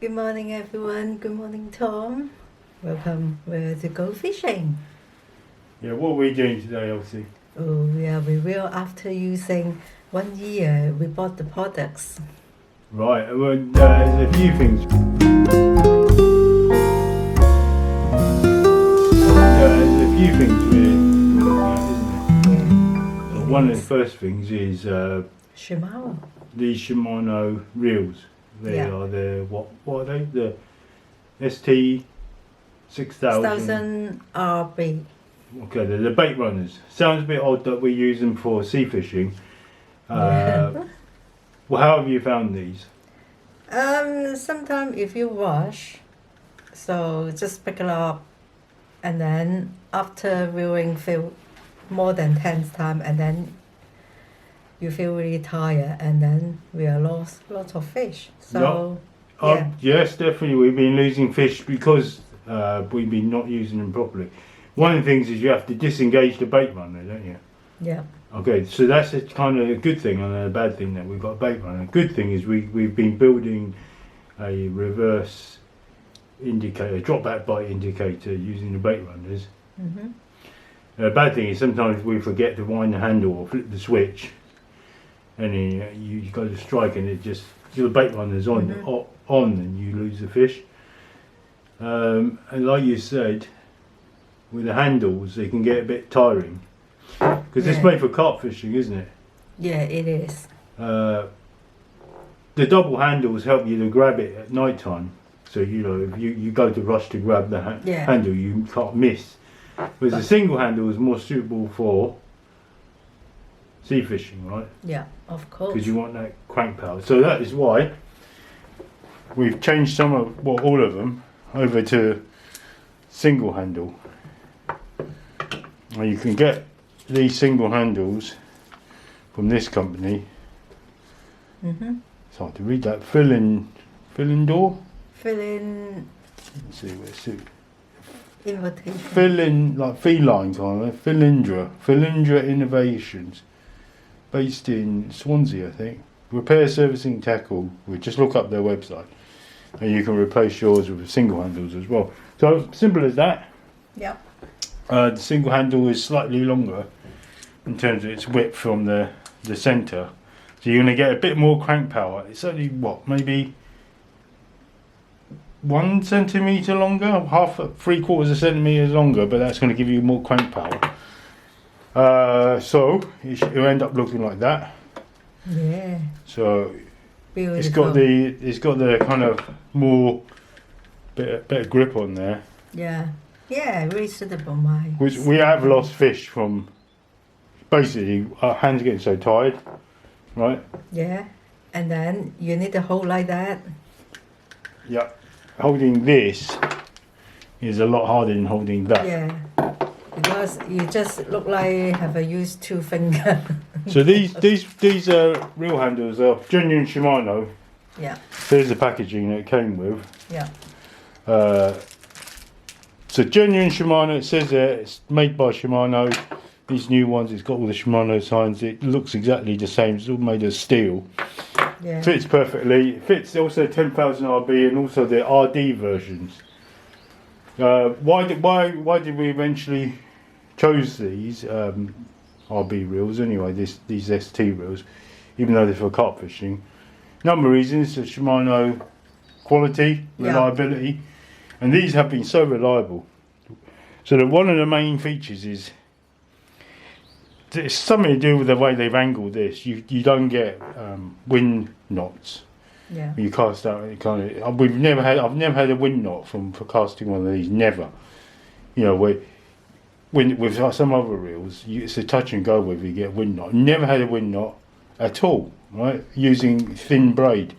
Good morning, everyone. Good morning, Tom. Welcome. We're to go fishing. Yeah, what are we doing today, Elsie? Oh, yeah, we will after using 1 year. We bought the products. Right, well, there's a few things. There's a few things we're looking at, isn't there? Yeah. But one of the first things is Shimano. these Shimano reels. They Yeah. are the what are they? The ST 6000. 1000 RB. Okay, they're the bait runners. Sounds a bit odd that we use them for sea fishing. Yeah. Well, how have you found these? Sometimes if you wash, so just pick it up, and then after reeling feel more than 10 times, and then you feel really tired, and then we are lost lots of fish. So yeah. Yes, definitely. We've been losing fish because we've been not using them properly. One of the things is you have to disengage the bait runner, don't you? Yeah. Okay, so that's a kind of a good thing and a bad thing that we've got a bait runner. The good thing is we've been building a reverse indicator, drop back bite indicator using the bait runners. Mm-hmm. The bad thing is sometimes we forget to wind the handle or flip the switch, and then you go to strike and it just the bait runner's on Mm-hmm. on and you lose the fish. And like you said, with the handles they can get a bit tiring because it's made for carp fishing, isn't it? Yeah, it is. The double handles help you to grab it at night time, so you know if you go to rush to grab the handle you can't miss. Whereas the single handle is more suitable for sea fishing, right? Yeah, of course. Because you want that crank power. So that is why we've changed some of, well, all of them over to single handle. Now you can get these single handles from this company. Mm-hmm. It's hard to read that. Philindor. Fill in Let's see where it's it. invitation. Philin, like feline kind of. Philindra Innovations, based in Swansea, I think. Repair, servicing, tackle. We just look up their website, and you can replace yours with single handles as well. So simple as that. Yeah. The single handle is slightly longer in terms of its width from the centre, so you're going to get a bit more crank power. It's only what, maybe 1 centimetre longer, 3/4 centimetres longer, but that's going to give you more crank power. So it'll end up looking like that. Yeah. So Beautiful. it's got the kind of more better grip on there. Yeah. Yeah, really suitable, my. Which we have lost fish from. Basically, our hands are getting so tired, right? Yeah. And then you need to hold like that. Yeah. Holding this is a lot harder than holding that. Yeah. Because you just look like have a used 2 finger. So these reel handles are genuine Shimano. Yeah. Here's the packaging that it came with. Yeah. So genuine Shimano, it says there, it's made by Shimano. These new ones, it's got all the Shimano signs. It looks exactly the same. It's all made of steel. Yeah. Fits perfectly. It fits also 10,000 RB and also the RD versions. Why did we eventually chose these RB reels anyway? These ST reels, even though they're for carp fishing. Number of reasons: the Shimano quality, reliability, and these have been so reliable. So that one of the main features is it's something to do with the way they've angled this. You don't get wind knots. Yeah. You cast out it kind of. I've never had a wind knot for casting one of these. Never. You know, with some other reels, it's a touch and go whether you get a wind knot. Never had a wind knot at all. Right, using thin braid,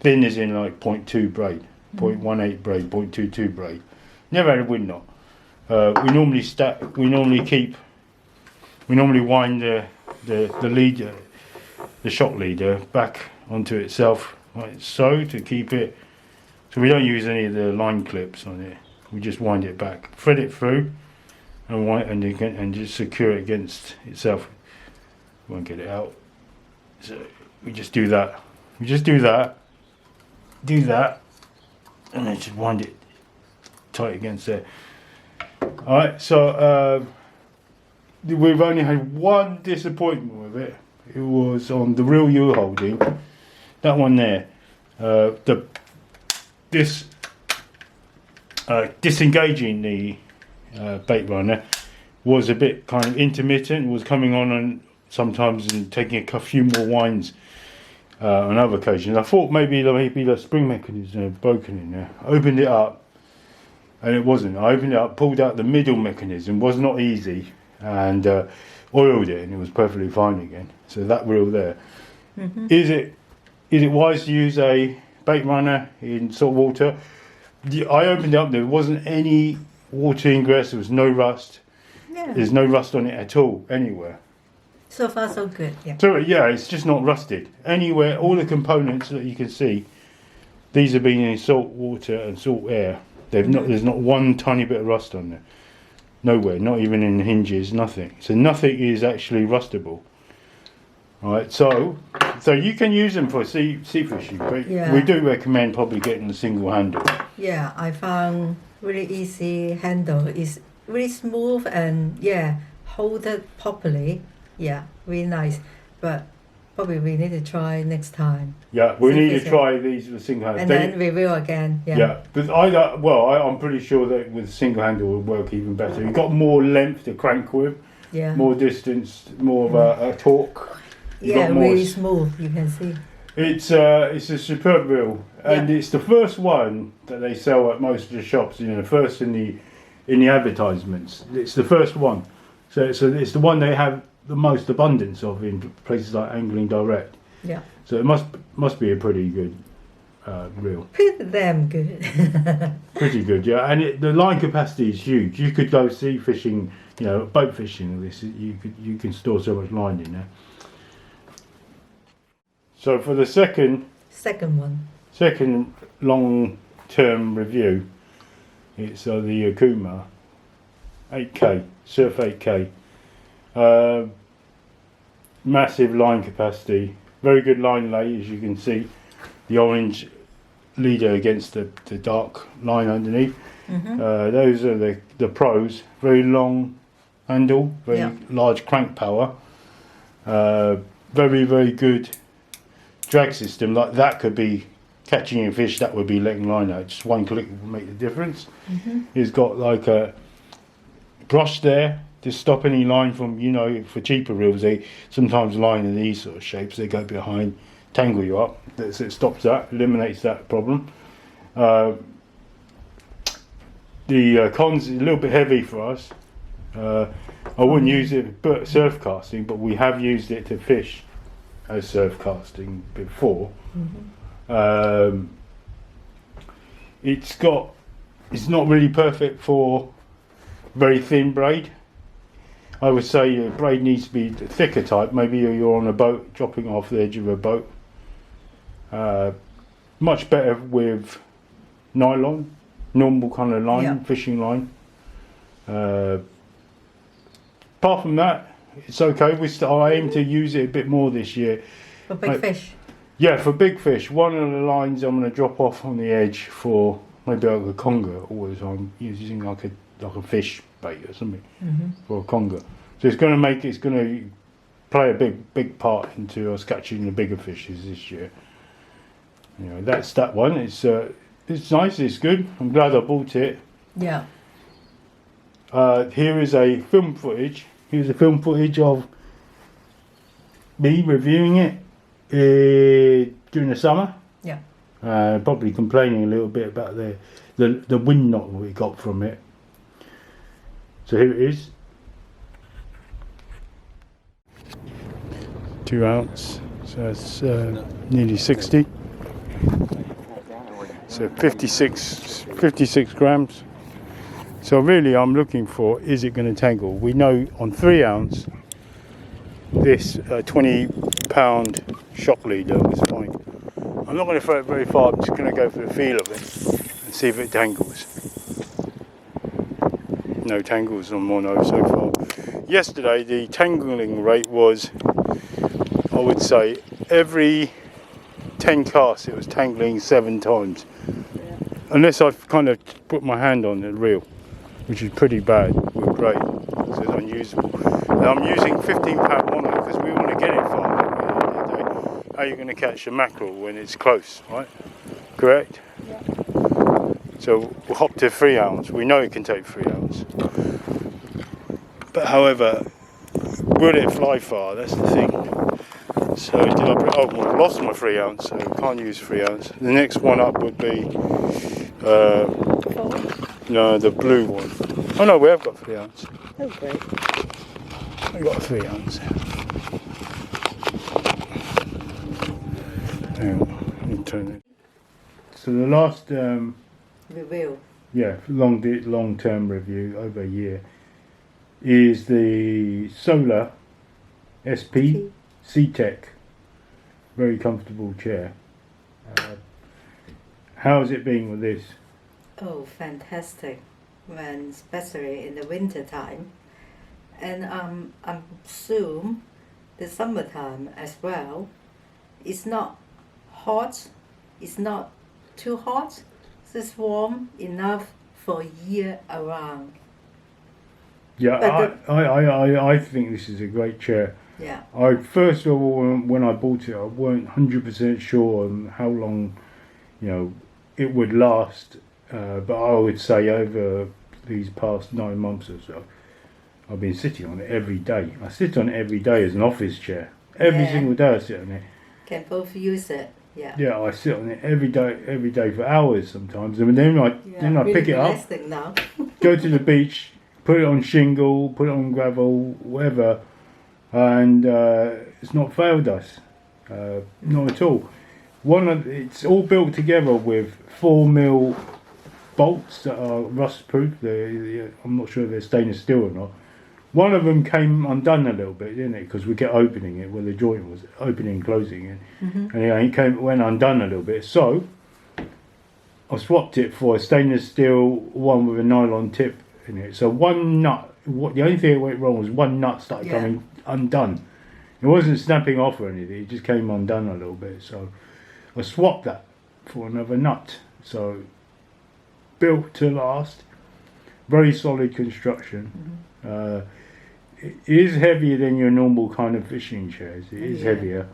thin as in like 0.2 braid, 0.18 braid, 0.22 braid. Never had a wind knot. We normally wind the leader, the shot leader, back onto itself like so to keep it. So we don't use any of the line clips on it. We just wind it back, thread it through, and just secure it against itself. Won't get it out. So we just do that. Do that, and then just wind it tight against there. Alright, so we've only had one disappointment with it. It was on the reel you're holding, that one there. Disengaging the bait runner was a bit kind of intermittent. It was coming on and sometimes and taking a few more winds on other occasions. I thought maybe the spring mechanism had broken in there. I opened it up and it wasn't. I opened it up, pulled out the middle mechanism, was not easy, and oiled it, and it was perfectly fine again. So that reel there. Mm-hmm. Is it wise to use a bait runner in salt water? I opened it up, there wasn't any water ingress, there was no rust. Yeah. There's no rust on it at all, anywhere. So far, so good. Yeah. So yeah, it's just not rusted. Anywhere, all the components that you can see, these have been in salt water and salt air. There's not one tiny bit of rust on there. Nowhere, not even in the hinges, nothing. So nothing is actually rustable. Alright, so you can use them for sea fishing, but Yeah. we do recommend probably getting a single handle. Yeah, I found really easy handle. It's really smooth and yeah, hold it properly. Yeah, really nice. But probably we need to try next time. Yeah, we Sea need to fishing. try these with single handle. And then review again. Yeah. Yeah, but I'm pretty sure that with single handle will work even better. You've got more length to crank with, Yeah. more distance, more of a torque. You've Yeah, got more really smooth. You can see. It's a superb reel, and it's the first one that they sell at most of the shops. You know, the first in the advertisements. It's the first one, so it's the one they have the most abundance of in places like Angling Direct. Yeah. So it must be a pretty good reel. Pretty damn good. Pretty good, yeah. And the line capacity is huge. You could go sea fishing, you know, boat fishing. This you can store so much line in there. So for the second long-term review, it's the Okuma 8K Surf 8K. Massive line capacity, very good line lay, as you can see. The orange leader against the dark line underneath. Mm-hmm. Those are the pros. Very long handle, very large crank power. Very, very good drag system. Like that could be catching a fish, that would be letting line out. Just one click will make the difference. Mm-hmm. It's got like a brush there to stop any line from, you know, for cheaper reels, they sometimes line in these sort of shapes, they go behind, tangle you up. So it stops that, eliminates that problem. The cons is a little bit heavy for us. I wouldn't use it for surf casting, but we have used it to fish as surf casting before. Mm-hmm. It's not really perfect for very thin braid. I would say your braid needs to be the thicker type. Maybe you're on a boat, dropping off the edge of a boat. Much better with nylon, normal kind of line, fishing line. Apart from that, it's okay. I aim to use it a bit more this year. For big fish. Yeah, for big fish. One of the lines I'm going to drop off on the edge for maybe like a conger. Always I'm using like a fish bait or something for a conger. So it's going to play a big part into us catching the bigger fishes this year. You know, that's that one. It's nice. It's good. I'm glad I bought it. Yeah. Here is a film footage. Here's a film footage of me reviewing it during the summer. Yeah. Probably complaining a little bit about the wind knock we got from it. So here it is. 2 ounce. So that's nearly 60. So 56 grams. So really I'm looking for, is it going to tangle? We know on 3 ounce this 20 pound shock leader was fine. I'm not going to throw it very far, I'm just going to go for the feel of it and see if it tangles. No tangles on mono so far. Yesterday the tangling rate was, I would say, every 10 casts it was tangling 7 times. unless I've kind of put my hand on the reel, which is pretty bad with great, so it's unusable. And I'm using 15-pound mono because we want to get it far. How are you going to catch a mackerel when it's close, right? Correct? Yeah. So we'll hop to 3 ounce. We know it can take 3 ounce. But however, will it fly far? That's the thing. So did I put, oh, well, I've lost my 3 ounce, so can't use 3 ounce. The next one up would be no, the blue one. Oh no, we have got 3 ounce. Oh, great. We've got a 3 ounce. Hang on, let me turn it. So the last Review. long-term review over a year is the Solar SP C-Tech, very comfortable chair. How's it been with this? Oh, fantastic! When especially in the winter time, and I assume the summertime as well. It's not hot. It's not too hot. It's warm enough for year around. Yeah, I think this is a great chair. Yeah. I first of all, when I bought it, I weren't 100% sure on how long, it would last. But I would say over these past 9 months or so, I've been sitting on it every day. I sit on it every day as an office chair. Every single day I sit on it. Can both use it. Yeah. Yeah, I sit on it every day for hours sometimes, and then I really pick it up, now. go to the beach, put it on shingle, put it on gravel, whatever, and it's not failed us, not at all. It's all built together with 4mm bolts that are rust proof. I'm not sure if they're stainless steel or not. One of them came undone a little bit, didn't it? Because we kept opening it where the joint was opening and closing it, and it went undone a little bit. So I swapped it for a stainless steel one with a nylon tip in it. So one nut. The only thing that went wrong was one nut started coming undone. It wasn't snapping off or anything. It just came undone a little bit. So I swapped that for another nut. So built to last, very solid construction. It is heavier than your normal kind of fishing chairs. It is heavier,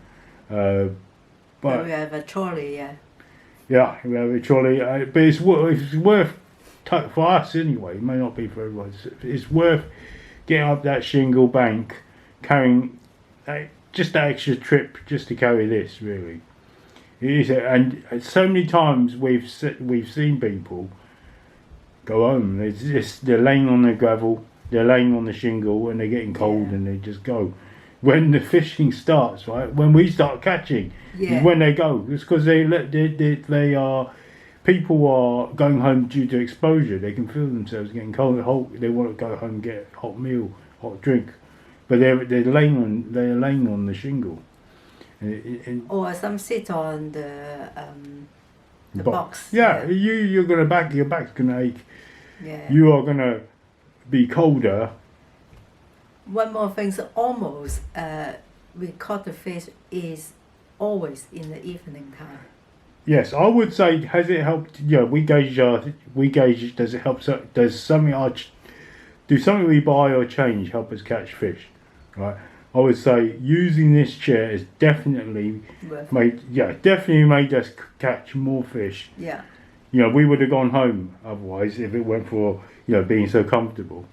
but we have a trolley. Yeah, we have a trolley. But it's worth for us anyway. It may not be for everyone. It's worth getting up that shingle bank, carrying just that extra trip just to carry this. Really, it is. And so many times we've seen people go home. They're laying on the gravel, they're laying on the shingle, and they're getting cold, and they just go. When the fishing starts, right? When we start catching, is when they go. It's because people are going home due to exposure. They can feel themselves getting cold. They want to go home and get a hot meal, hot drink, but they're laying on the shingle. Or some sit on the box. Yeah, you're gonna your back's gonna ache. Yeah. You are gonna be colder. One more thing, so almost we caught the fish is always in the evening time. Yes, I would say, has it helped? Yeah, we gauge. Does it help? Does something something we buy or change help us catch fish? Right. I would say using this chair has definitely made us catch more fish. Yeah. We would have gone home otherwise if it weren't for being so comfortable.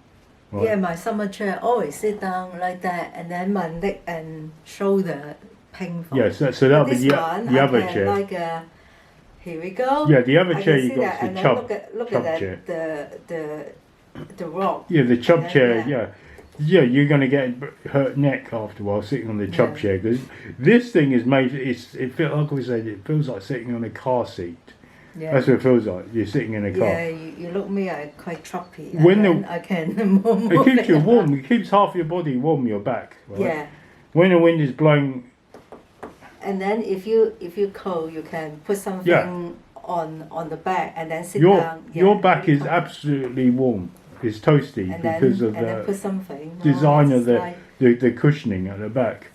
Right? Yeah, my summer chair always sit down like that, and then my neck and shoulder painful. Yes, so that'll be the other chair. Here we go. Yeah, the other chair you got is the chub chair. The rock. Yeah, the chub chair. Yeah, you're going to get hurt neck after a while sitting on the chub chair, because this thing is made. It feels like we said. It feels like sitting on a car seat. Yeah. That's what it feels like. You're sitting in a car. Yeah, you look me quite choppy. I can move. It keeps you warm. It keeps half your body warm. Your back. Right? Yeah. When the wind is blowing. And then if you cold, you can put something on the back and then sit down. Your back is absolutely warm. It's toasty because of the design of the cushioning at the back.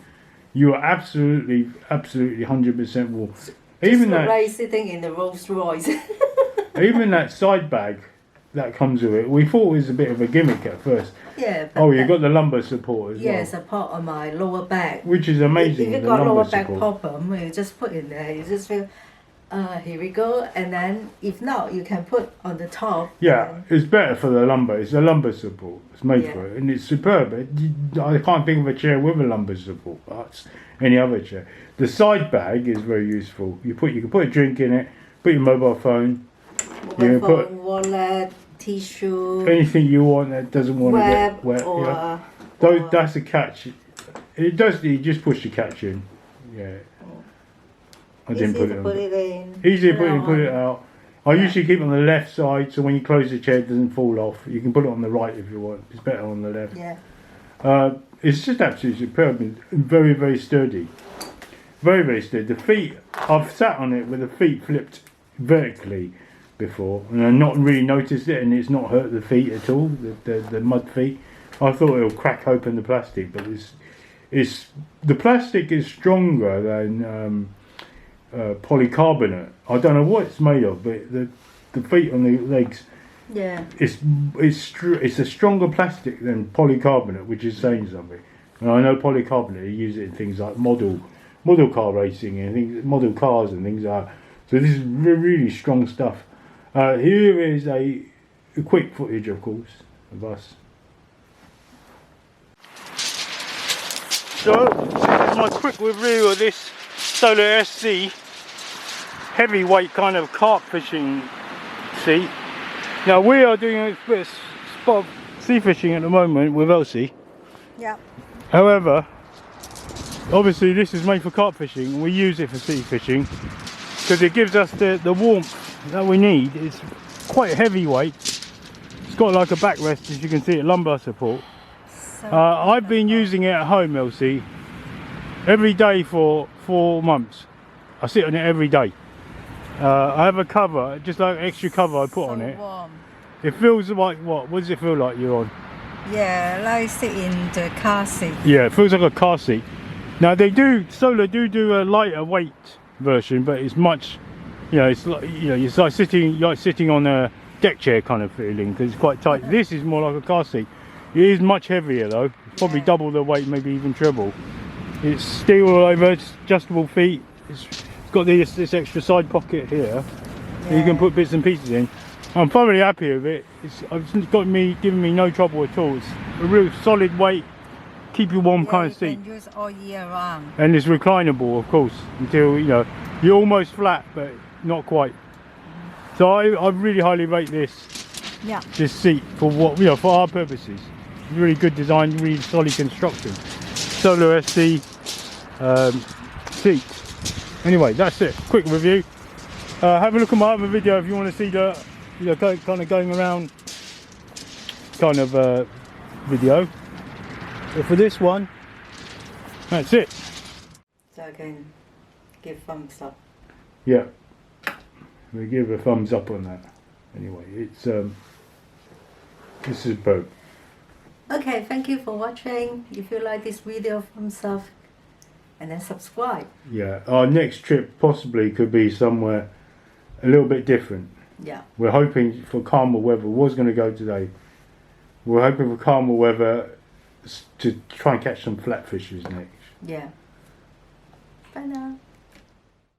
You are absolutely 100% warm. Even that, like sitting in the Rolls Royce. Even that side bag that comes with it, we thought it was a bit of a gimmick at first. Yeah. But Oh, you got the lumbar support as yeah, well. support on my lower back. Which is amazing. If you the got lumbar lower back support. problem, you just put in there. You just feel, here we go. And then if not, you can put on the top. Yeah, it's better for the lumbar. It's a lumbar support. It's made for it, and it's superb. I can't think of a chair with a lumbar support. That's any other chair. The side bag is very useful. You can put a drink in it. Put your mobile phone. Mobile phone, wallet, tissue. Anything you want that doesn't want to get wet. Or, yeah. That's a catch. It does. You just push the catch in. Yeah. I didn't put it on. in. Easy to put it in, put it out. I usually keep it on the left side, so when you close the chair, it doesn't fall off. You can put it on the right if you want. It's better on the left. Yeah. It's just absolutely superb and very, very sturdy. Very, very sturdy. The feet, I've sat on it with the feet flipped vertically before, and I've not really noticed it, and it's not hurt the feet at all. The mud feet. I thought it'll crack open the plastic, but the plastic is stronger than polycarbonate. I don't know what it's made of, but the feet on the legs, Yeah. it's a stronger plastic than polycarbonate, which is saying something. And I know polycarbonate, you use it in things like model car racing and things, model cars and things like that. So this is really strong stuff. Here is a quick footage, of course, of us. So this is my quick review of this Solar ST heavyweight kind of carp fishing seat. Now we are doing a bit of spot of sea fishing at the moment with Elsie. Yeah. However, obviously this is made for carp fishing and we use it for sea fishing because it gives us the warmth that we need. It's quite heavyweight. It's got like a backrest, as you can see, lumbar support. So I've been using it at home, Elsie, every day for 4 months. I sit on it every day. I have a cover, just like an extra cover I put on it. Warm. It feels like what? What does it feel like you're on? Yeah, like sit in the car seat. Yeah, it feels like a car seat. Now Solar do a lighter weight version, but it's much, it's like it's like sitting on a deck chair kind of feeling because it's quite tight. This is more like a car seat. It is much heavier though. It's probably double the weight, maybe even triple. It's steel all over, it's adjustable feet. It's got this extra side pocket here. So you can put bits and pieces in. I'm thoroughly happy with it. It's giving me no trouble at all. It's a real solid weight, keep you warm kind of seat. You can use all year round. And it's reclinable, of course, until you're almost flat, but not quite. So I really highly rate this seat for for our purposes. Really good design, really solid construction. Solar ST seat. Anyway, that's it. Quick review. Have a look at my other video if you want to see the kind of going around kind of video. But for this one, that's it. So I can give thumbs up. Yeah, we give a thumbs up on that. Anyway, it's this is superb. Okay, thank you for watching. If you like this video, thumbs up and then subscribe. Yeah, our next trip possibly could be somewhere a little bit different. Yeah. We're hoping for calmer weather. Was going to go today. We're hoping for calmer weather to try and catch some flatfishes next. Yeah. Bye now.